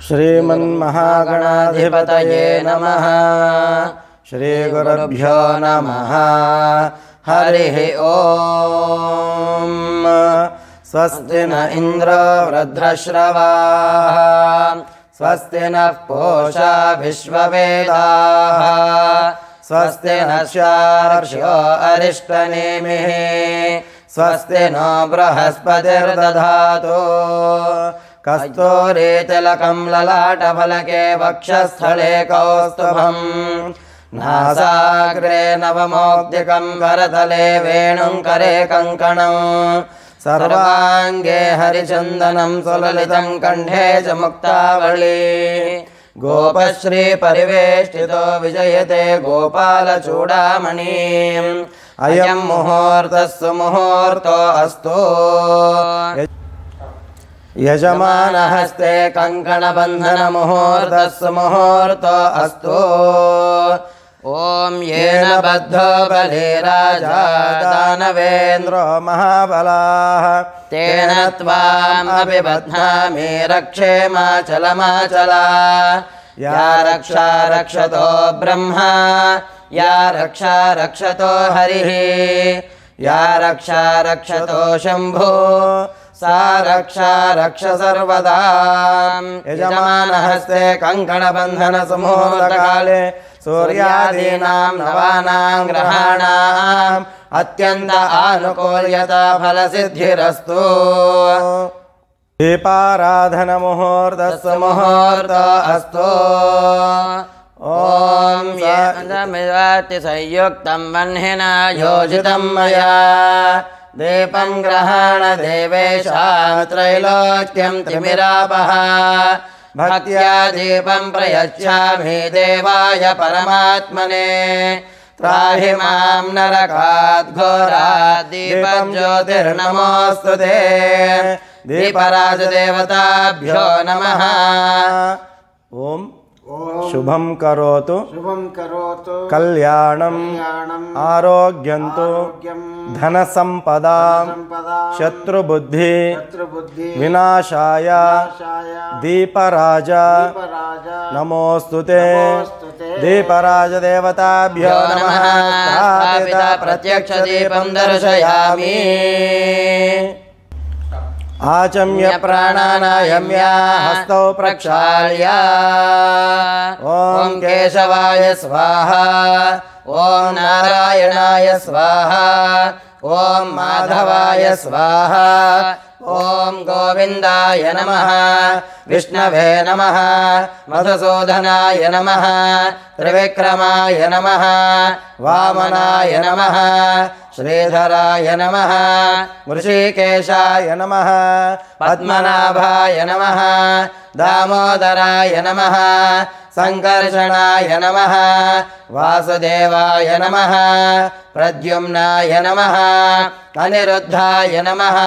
श्रीमन्महागणाधिपतये नमः। श्रीगुरुभ्यो नमः। हरिः ॐ। स्वस्ति न इन्द्रो वृद्धश्रवाः स्वस्ति नः पूषा विश्ववेदाः स्वस्ति नस्यार्क्ष्यो अरिष्टनेमिः स्वस्ति नो बृहस्पतिर्दधातु। कस्तूरीतिलकं ललाटफलके वक्षस्थले कौस्तुभम् नासाग्रे नवमौक्तिकं करतले वेणुं करे कङ्कणम् सर्वाङ्गे हरिचन्दनं सुललितं कण्ठे च मुक्तावली। गोपश्री परिवेष्टितो विजयते गोपालचूडामणिम् अयं मुहूर्तः सुमुहूर्तो अस्तु। यजमानहस्ते कङ्कणबन्धनमुहूर्तः सुमुहूर्तो अस्तु। ॐ येन बद्धो बलिराजा दानवेन्द्रो महाबलाः तेन त्वामपि बध्नामि रक्षेमाचलमाचला। या रक्षा रक्षतो ब्रह्मा या रक्षा रक्षतो हरिः या रक्षा रक्षतो शम्भो सा रक्षा रक्ष सर्वदा। यजमानहस्ते कङ्कणबन्धनसमुहूर्तकाले सूर्यादीनां नवानां ग्रहाणाम् अत्यन्त आनुकूल्यता फलसिद्धिरस्तु। दीपाराधनमुहूर्तः सुमुहूर्तो अस्तु। ॐ यमिवाति संयुक्तं वह्निना योजितं मया दीपं ग्रहाण देवेशां त्रैलोक्यं त्रिमिरापः भक्त्या दीपं प्रयच्छामि देवाय परमात्मने। त्राहि मां नरकात् घोरात् दीपं ज्योतिर्नमोऽस्तु ते। दीपराजदेवताभ्यो नमः। ॐ शुभं करोतु कल्याणं आरोग्यन्तु धनसंपदां शत्रुबुद्धि विनाशाय दीपराज नमोऽस्तु ते। दीपराज देवताभ्यो नमः। स्थापिता प्रत्यक्ष दीपं दर्शयामि। आचम्य प्राणानायम्य हस्तौ प्रक्षाल्य ॐ केशवाय स्वाहा ॐ नारायणाय स्वाहा ॐ माधवाय स्वाहा ॐ गोविन्दाय नमः। विष्णवे नमः। मधुसूदनाय नमः। त्रिविक्रमाय नमः। वामनाय नमः। श्रीधराय नमः। वृषिकेशाय नमः। पद्मनाभाय नमः। दामोदराय नमः। संकर्षणाय नमः। वासुदेवाय नमः। प्रद्युम्नाय नमः। अनिरुद्धाय नमः।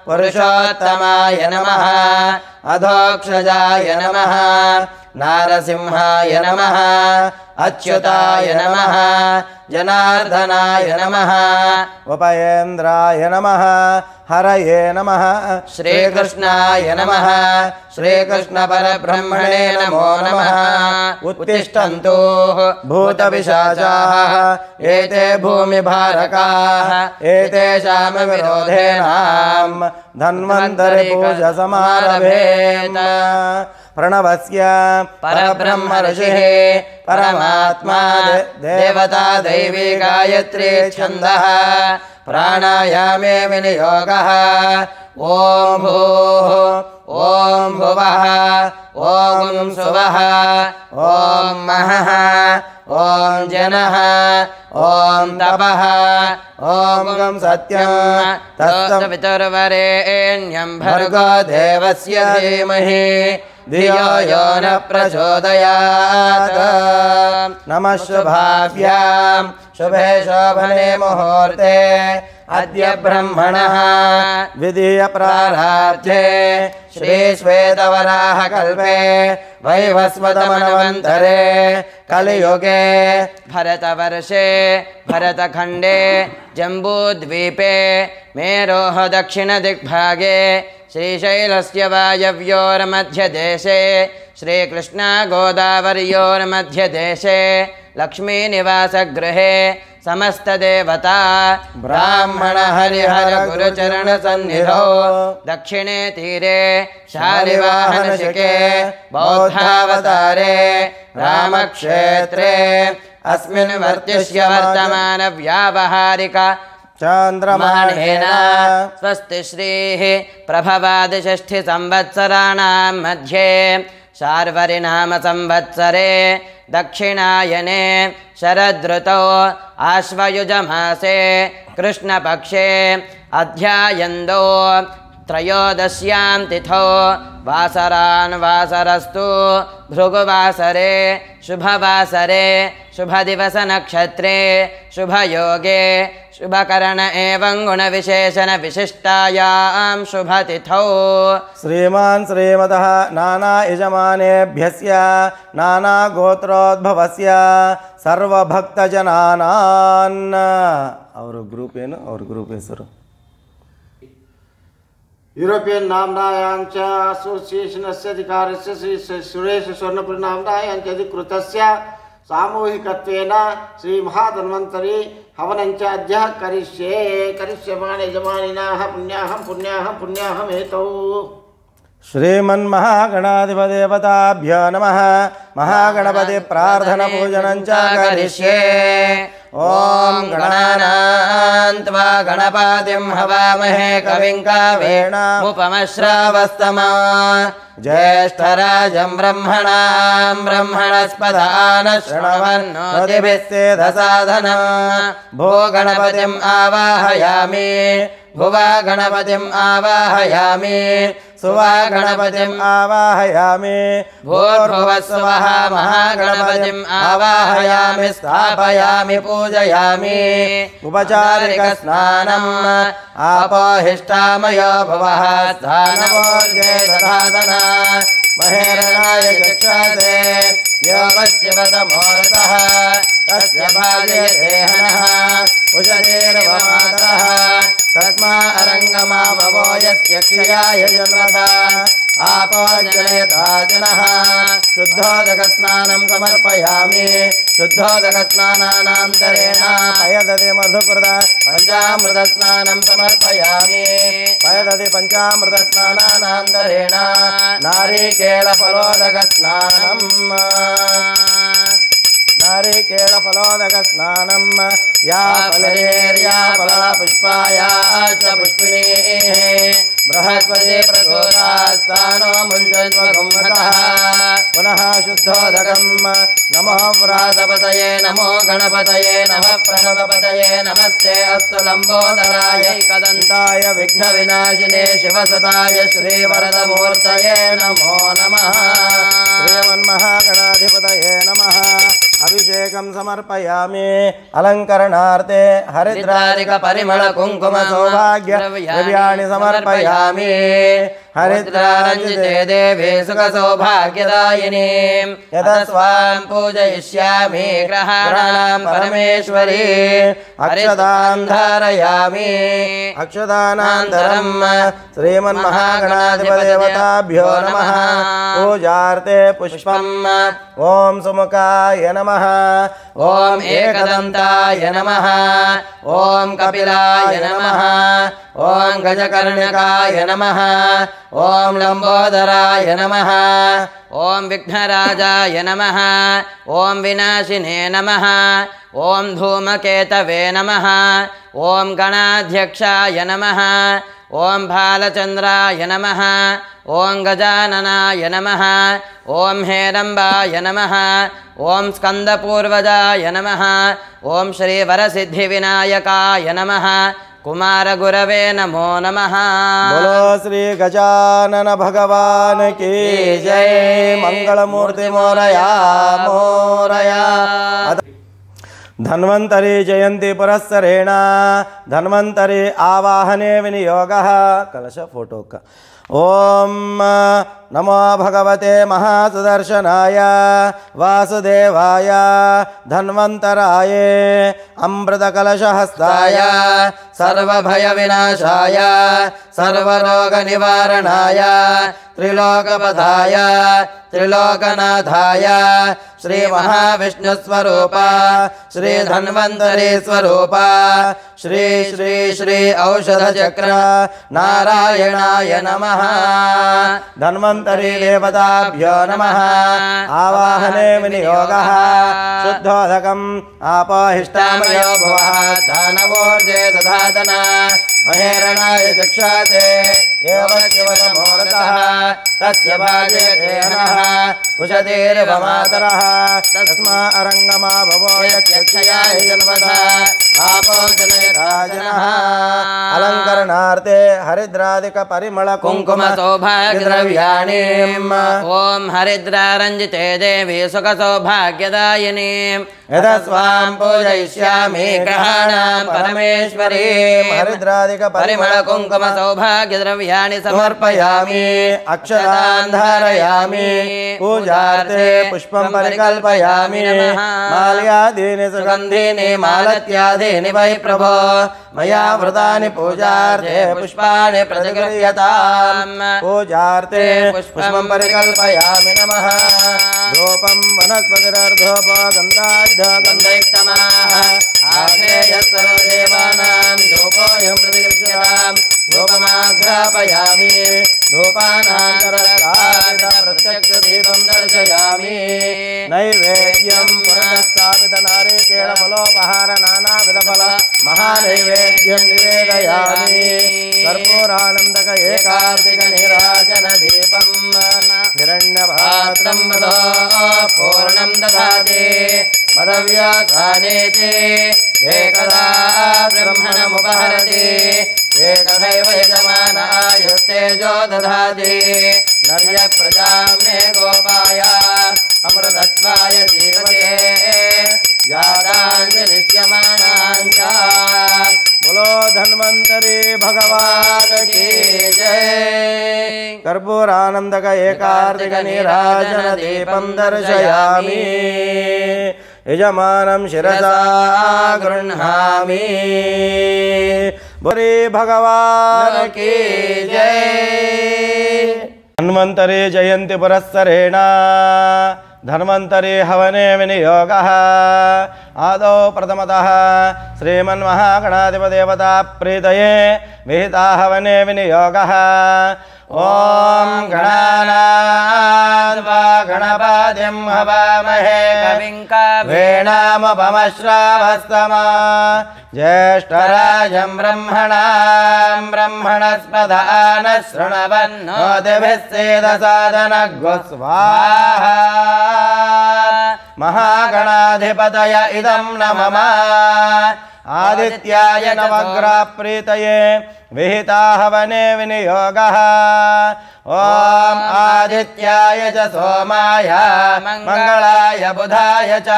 पुरुषोत्तमाय नमः। अधोक्षजाय नमः। नारसिंहाय नमः। अच्युताय नमः। जनार्दनाय नमः। उपयेन्द्राय नमः। हरये नमः। श्रीकृष्णाय नमः। श्रीकृष्णपरब्रह्मणे नमो नमः। उत्तिष्ठन्तु भूतपिशाचाः एते भूमिभारकाः एतेषां विरोधेनां धन्वन्तरिपूजसमारभेम। प्रणवस्य परब्रह्म ऋषिः परमात्मा देवता दैवी गायत्री छन्दः प्राणायामे विनियोगः। ॐ भूः ॐ भुवः ॐ सुवः ॐ महः ॐ जनः ॐ तपः ॐ सत्यं तत्सवितुर्वरेण्यं भर्गो देवस्य धीमहि धियो यो न प्रचोदयात्। नमः शुभाभ्यां शुभे शोभने मुहूर्ते अद्य ब्रह्मणः विधिय प्राराध्ये श्रीश्वेतवराहकल्पे वैवस्वतमन्वन्तरे कलियुगे भरतवर्षे भरतखण्डे जम्बूद्वीपे मेरोः दक्षिणदिग्भागे श्रीशैलस्य वायव्योर्मध्यदेशे श्रीकृष्णगोदावर्योर्मध्यदेशे लक्ष्मीनिवासगृहे समस्तदेवता ब्राह्मण हरिहर गुरुचरणसन्निधौ दक्षिणे तीरे शालिवाहनशिखे बौद्धावतारे रामक्षेत्रे अस्मिन् वर्तिष्य वर्तमान व्यावहारिक चन्द्रमाणेन स्वस्ति श्रीः प्रभवादिषष्ठि संवत्सराणां मध्ये शार्वरिनाम संवत्सरे दक्षिणायने शरदृतौ आश्वयुजमासे कृष्णपक्षे अध्यायन्दौ त्रयोदश्यां तिथौ वासरान् वासरस्तु भृगुवासरे शुभवासरे शुभदिवसनक्षत्रे शुभयोगे शुभकरण एवं गुणविशेषण विशिष्टायां शुभतिथौ श्रीमान् श्रीमतः नाना यजमानेभ्यस्य नाना गोत्रोद्भवस्य सर्वभक्तजनानान् और ग्रुप ಏನು और ग्रुप ಹೆಸರು यूरोपियन नामनायांच असोसिएशनस्य अधिकारस्य श्री सुरेश स्वर्णपुरी नामनायांच अधिकृतस्य सामूहिकत्वेन श्री महाधन्वन्तरी हवनञ्च अद्य करिष्यमाणे यजमानिनः पुण्याहं हेतौ श्रीमन्महागणाधिपदेवताभ्यो नमः महागणपति प्रार्थना पूजनं च करिष्ये ओम गणानां त्वा गणपतिं हवामहे कविं कवीनामुपमश्रवस्तमा ज्येष्ठराजं ब्रह्मणां ब्रह्मणस्पदान शृण्वन्नोतिभिस्सेदसाधनं भो गणपतिम् आवाहयामि भुवा गणपतिम् आवाहयामि सुवा गणपतिम् आवाहयामि भूर्भुवस्सुवः महागणपतिम् आवाहयामि स्थापयामि पूजयामि उपचारिकस्नानम् आपोहिष्टामयो भवः स्थानवोर्जे दधातन महेरणाय चक्षसे यो पश्चिमतमोरतः तस्य भाजयते हनः उषतीर्वमातरः तस्मा अरङ्गमा भवो यस्य क्रियाय जन्मथा आपो जलयता जनः शुद्धोदकस्नानं समर्पयामि शुद्धोदकस्नानानन्तरेण पयदति मधुकृत पञ्चामृतस्नानं समर्पयामि पयदति पञ्चामृतस्नानानन्तरेण नारिकेलफलोदकस्नानम् नारिकेलफलोदकस्नानं या फलेर्या फलपुष्पाया च पुष्पिणीः बृहस्पति प्रचोदास्तानो मुञ्चन्वगुम्हतः पुनः शुद्धोदकं नमो व्रातपतये नमो गणपतये नमः प्रणवपतये नमस्ते अस्तु लम्बोदरायैकदन्ताय विघ्नविनाशिने शिवसुताय श्रीवरदमूर्तये नमो नमः श्रीमन्महागणाधिपतये नमः अभिषेकं समर्पयामि अलंकरणार्थे हरिद्रारिक परिमल कुंकुम सौभाग्य द्रव्याणि समर्पयामि हरिद्रारञ्जिते देवे सुख सौभाग्यदायिनी यतस्वां पूजयिष्यामि ग्रहाणां परमेश्वरी अक्षतां धारयामि अक्षतानान्तरं श्रीमन्महागणाधिपदेवताभ्यो नमः पूजार्थे पुष्पम् ओम सुमुखाय नमः ओम एकदन्ताय नमः ओम कपिलाय नमः ओम गजकर्णकाय नमः ओम लंबोदराय नमः ओम विघ्नराजाय नमः ओम विनाशिने नमः ओम धूमकेतवे नमः ओम गणाध्यक्षाय नमः ओम भालचंद्राय नमः ओम गजाननाय नमः ओम हेरंबाय नमः ओम स्कंदपूर्वजाय नमः ओम श्रीवरसिद्धिविनायकाय नमः कुमारगुरवे नमो नमः। बोलो श्री गजानन भगवान की जय। मंगलमूर्ति मोरया मोरया। धन्वंतरी जयंती पुरस्सरेण धन्वंतरी आवाहने विनियोगः कलश फोटो का ओम नमो भगवते महासुदर्शनाय वासुदेवाय धन्वन्तराय अमृतकलशहस्ताय सर्वभयविनाशाय सर्वरोगनिवारणाय त्रिलोकपथाय त्रिलोकनाथाय श्री महाविष्णुस्वरूप श्री धन्वन्तरी स्वरूप श्री श्री श्री औषधचक्र नारायणाय नमः। धन्वन्तरी देवताभ्यो नमः। आवाहने विनियोगः शुद्धोदकम् आपोहिष्टामयो भुवः दानवोर्जे दधातना महेरणाय चक्षाते एवशिवतमोरतः तस्य भाजे देहनः कुशतीर्वमातरः तस्मा अरङ्गमा भवो यक्षयाय जन्मथा आपो जनयथा जनः। अलङ्करणार्थे हरिद्रादिक परिमल कुङ्कुम सौभाग्यद्रव्याणि ॐ हरिद्रारञ्जिते देवी सुख सौभाग्यदायिनी यदस्वां पूजयिष्यामि ग्रहाणां परमेश्वरी हरिद्रादिक परिमल कुङ्कुम सौभाग्यद्रव्याणि समर्पयामि अक्षतान् धारयामि पूजार्थे पुष्पं परिकल्पयामि माल्यादीनि सुगन्धीनि मालत्यादीनि वै प्रभो मया वृतानि पूजार्थे पुष्पाणि प्रतिगृह्यताम् पूजार्थे पुष्पं परिकल्पयामि नमः। धूपं वनस्पतिरर्धोपो गन्धयुक्तमाः आग्नेयः सर्वदेवानां धूपोऽयं प्रतिगृह्यताम् धूपमाघ्रापयामि धूपानान्तरप्रत्यक्षदीपं दर्शयामि नैवेद्यं पुनस्तापितनारिकेलफलोपहार नानाविधफल महानैवेद्यं निवेदयामि कर्पूरानन्दक एकार्तिकनीराजनदीपं हिरण्यपात्रं मदो पूर्णं दधाति मदव्यासानेति एकदा ब्रह्मणमुपहरति एकदैव यजमानायुस्तेजो दधाति नर्य प्रजां मे गोपाय अमृतत्वाय जीवते जाताञ्जलिष्यमाणाञ्च। बोलो धन्वन्तरी भगवान की जय। कर्पूरानन्दक एकार्तिक नीराजन दीपं दर्शयामि यजमानं शिरसा गृह्णामि। बोले भगवान की जय। धन्वन्तरी जयन्ति पुरस्सरेण धन्वन्तरी हवने विनियोगः आदौ प्रथमतः श्रीमन्महागणाधिपदेवता प्रीतये विहिता हवने विनियोगः। ॐ गणानान्वा गणपतिं हवामहे कविं कवीनामुपमश्रावस्तमा ज्येष्ठराजं ब्रह्मणस्पदानः शृण्वन्नोतिभिः सेदसादनग्गो स्वाहा। महागणाधिपतय इदं न मम आदित्याय नवग्रह प्रीतये विहिता हवने विनियोगः। ॐ आदित्याय च सोमाय मंगलाय बुधाय च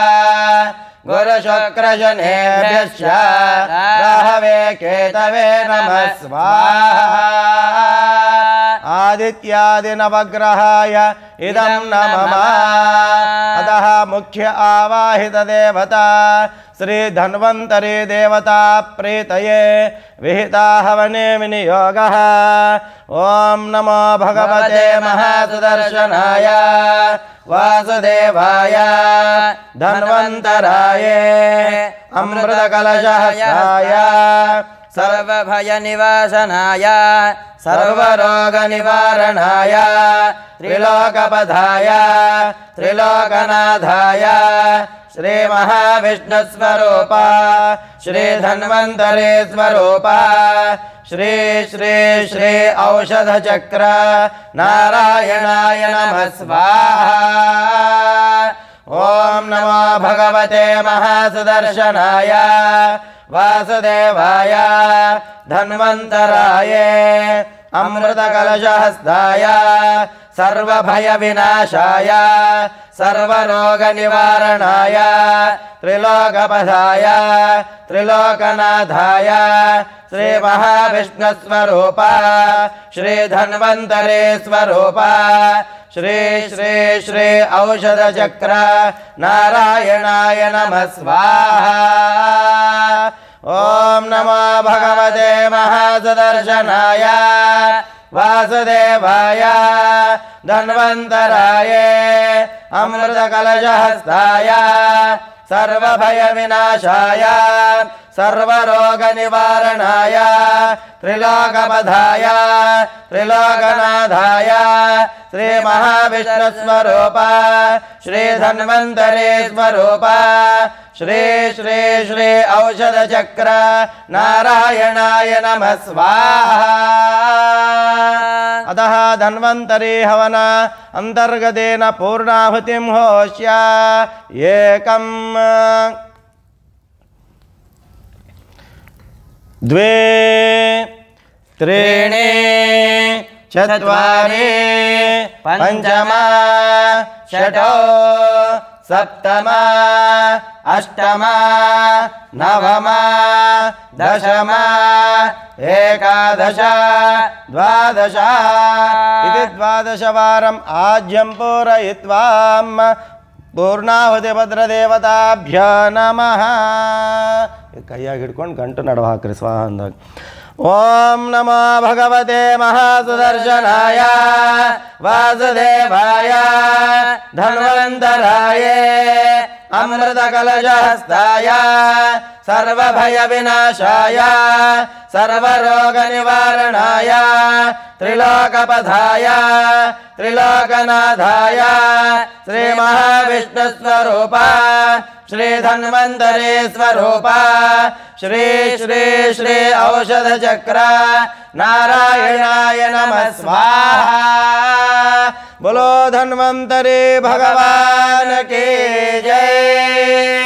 गुरुशुक्रशनेभ्यश्च राहवे केतवे नमः स्वाहा। आदित्यादि नवग्रहाय इदं न मम अतः मुख्य आवाहित देवता श्री धन्वन्तरी देवता प्रीतये विहिता हवने विनियोगः। ओम नमो भगवते महासुदर्शनाय वासुदेवाय धन्वन्तराय अमृतकलशहस्ताय सर्वभयनिवासनाय सर्वरोगनिवारणाय त्रिलोकपथाय त्रिलोकनाथाय श्री महाविष्णुस्वरूप श्री धन्वन्तरी स्वरूप श्री श्री श्री औषधचक्र नारायणाय नमः स्वाहा। ओम नमो भगवते महासुदर्शनाय वासुदेवाय धन्वन्तराय अमृतकलशहस्ताय सर्वभयविनाशाय सर्वरोगनिवारणाय त्रिलोकपथाय त्रिलोकनाथाय श्रीमहाविष्णुस्वरूप श्रीधन्वन्तरीस्वरूप श्री श्री श्री औषधचक्र नारायणाय नमः स्वाहा। ॐ नमो भगवते महासुदर्शनाय वासुदेवाय धन्वन्तराय अमृतकलशहस्ताय सर्वभयविनाशाय सर्वरोगनिवारणाय त्रिलोकपथाय त्रिलोकनाथाय श्रीमहाविष्णुस्वरूप श्रीधन्वन्तरीस्वरूप श्री श्री श्री औषधचक्र नारायणाय नमः स्वाहा। अतः धन्वन्तरी हवन अंतर्गतेन पूर्णाहुतिं होष्य एकं द्वे त्रीणि चत्वारि पञ्चमा षठो सप्तमा अष्टमा नवमा दशमा एकादश द्वादश इति 12 वारम् आज्यं पूरयित्वा पूर्णाहुतिभद्रदेवताभ्यो नमः। कैयाग हिड्ಕೊಂಡು ಗಂಟು ನಡುವ ಹಾಕ್ರಿ ಸ್ವಾಹ ಅಂದಾಗ। ओम नमो भगवते महासुदर्शनाय वासुदेवाय धन्वन्तराय अमृतकलशहस्ताय सर्वभयविनाशाय सर्वरोगनिवारणाय त्रिलोकपथाय त्रिलोकनाथाय श्रीमहाविष्णुस्वरूप श्रीधन्वन्तरीस्वरूप श्री श्री श्री औषधचक्र नारायणाय नमः स्वाहा। बोलो धन्वन्तरी भगवान की जय।